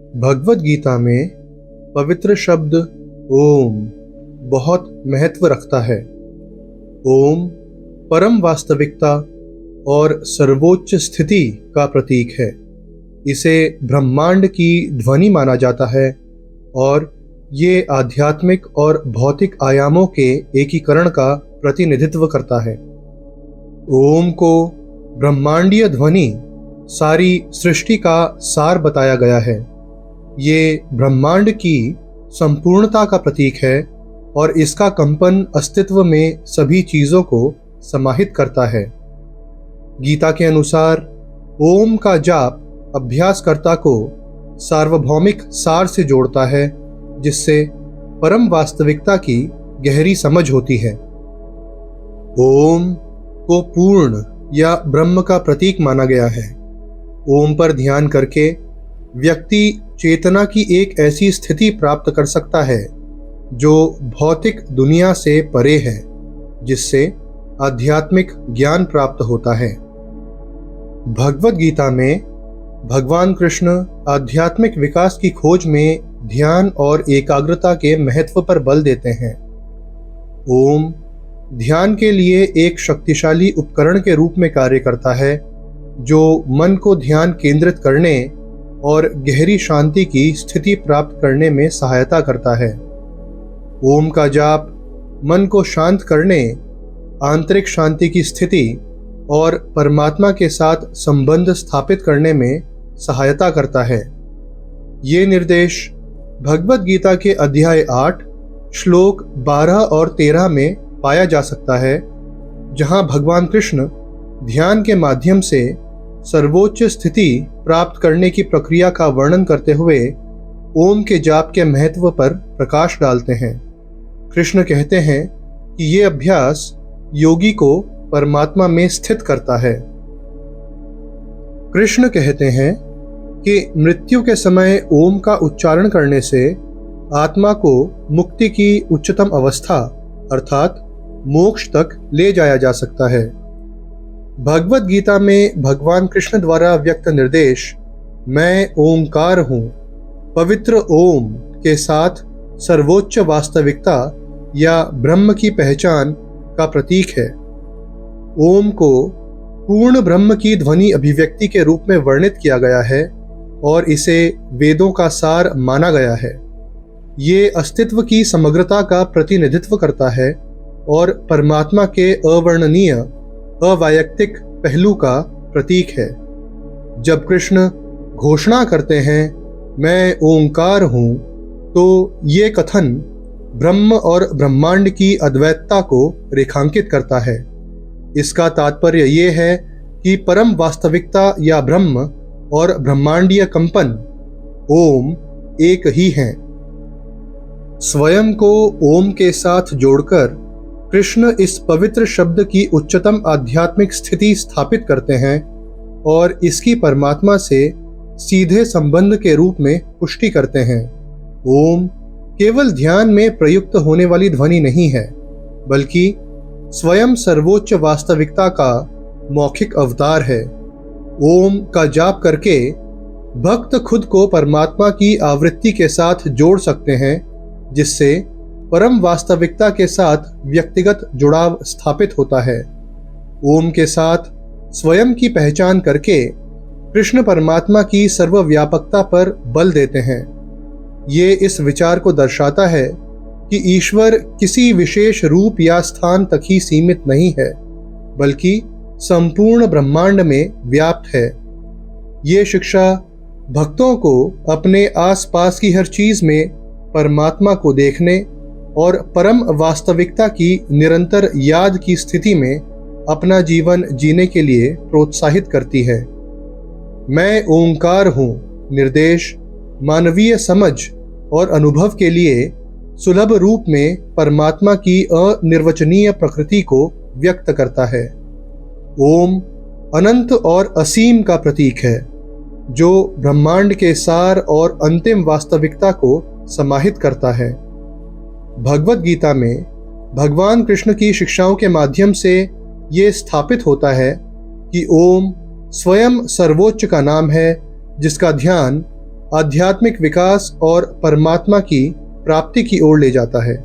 भगवद गीता में पवित्र शब्द ओम बहुत महत्व रखता है। ओम परम वास्तविकता और सर्वोच्च स्थिति का प्रतीक है। इसे ब्रह्मांड की ध्वनि माना जाता है और ये आध्यात्मिक और भौतिक आयामों के एकीकरण का प्रतिनिधित्व करता है। ओम को ब्रह्मांडीय ध्वनि सारी सृष्टि का सार बताया गया है। ये ब्रह्मांड की संपूर्णता का प्रतीक है और इसका कंपन अस्तित्व में सभी चीजों को समाहित करता है। गीता के अनुसार ओम का जाप अभ्यासकर्ता को सार्वभौमिक सार से जोड़ता है, जिससे परम वास्तविकता की गहरी समझ होती है। ओम को पूर्ण या ब्रह्म का प्रतीक माना गया है। ओम पर ध्यान करके व्यक्ति चेतना की एक ऐसी स्थिति प्राप्त कर सकता है जो भौतिक दुनिया से परे है, जिससे आध्यात्मिक ज्ञान प्राप्त होता है। भगवद गीता में भगवान कृष्ण आध्यात्मिक विकास की खोज में ध्यान और एकाग्रता के महत्व पर बल देते हैं। ओम ध्यान के लिए एक शक्तिशाली उपकरण के रूप में कार्य करता है, जो मन को ध्यान केंद्रित करने और गहरी शांति की स्थिति प्राप्त करने में सहायता करता है। ओम का जाप मन को शांत करने, आंतरिक शांति की स्थिति और परमात्मा के साथ संबंध स्थापित करने में सहायता करता है। ये निर्देश भगवद गीता के अध्याय 8 श्लोक 12 और 13 में पाया जा सकता है, जहां भगवान कृष्ण ध्यान के माध्यम से सर्वोच्च स्थिति प्राप्त करने की प्रक्रिया का वर्णन करते हुए ओम के जाप के महत्व पर प्रकाश डालते हैं। कृष्ण कहते हैं कि ये अभ्यास योगी को परमात्मा में स्थित करता है। कृष्ण कहते हैं कि मृत्यु के समय ओम का उच्चारण करने से आत्मा को मुक्ति की उच्चतम अवस्था अर्थात मोक्ष तक ले जाया जा सकता है। भगवद गीता में भगवान कृष्ण द्वारा व्यक्त निर्देश मैं ओंकार हूँ, पवित्र ओम के साथ सर्वोच्च वास्तविकता या ब्रह्म की पहचान का प्रतीक है। ओम को पूर्ण ब्रह्म की ध्वनि अभिव्यक्ति के रूप में वर्णित किया गया है और इसे वेदों का सार माना गया है। ये अस्तित्व की समग्रता का प्रतिनिधित्व करता है और परमात्मा के अवर्णनीय अवैयक्तिक पहलू का प्रतीक है। जब कृष्ण घोषणा करते हैं मैं ओंकार हूँ, तो ये कथन ब्रह्म और ब्रह्मांड की अद्वैतता को रेखांकित करता है। इसका तात्पर्य ये है कि परम वास्तविकता या ब्रह्म और ब्रह्मांडीय कंपन ओम एक ही हैं। स्वयं को ओम के साथ जोड़कर कृष्ण इस पवित्र शब्द की उच्चतम आध्यात्मिक स्थिति स्थापित करते हैं और इसकी परमात्मा से सीधे संबंध के रूप में पुष्टि करते हैं। ओम केवल ध्यान में प्रयुक्त होने वाली ध्वनि नहीं है, बल्कि स्वयं सर्वोच्च वास्तविकता का मौखिक अवतार है। ओम का जाप करके भक्त खुद को परमात्मा की आवृत्ति के साथ जोड़ सकते हैं, जिससे परम वास्तविकता के साथ व्यक्तिगत जुड़ाव स्थापित होता है। ओम के साथ स्वयं की पहचान करके कृष्ण परमात्मा की सर्वव्यापकता पर बल देते हैं। ये इस विचार को दर्शाता है कि ईश्वर किसी विशेष रूप या स्थान तक ही सीमित नहीं है, बल्कि संपूर्ण ब्रह्मांड में व्याप्त है। ये शिक्षा भक्तों को अपने आसपास की हर चीज में परमात्मा को देखने और परम वास्तविकता की निरंतर याद की स्थिति में अपना जीवन जीने के लिए प्रोत्साहित करती है। मैं ओंकार हूँ निर्देश मानवीय समझ और अनुभव के लिए सुलभ रूप में परमात्मा की अनिर्वचनीय प्रकृति को व्यक्त करता है। ओम अनंत और असीम का प्रतीक है, जो ब्रह्मांड के सार और अंतिम वास्तविकता को समाहित करता है। भगवद गीता में भगवान कृष्ण की शिक्षाओं के माध्यम से ये स्थापित होता है कि ओम स्वयं सर्वोच्च का नाम है, जिसका ध्यान आध्यात्मिक विकास और परमात्मा की प्राप्ति की ओर ले जाता है।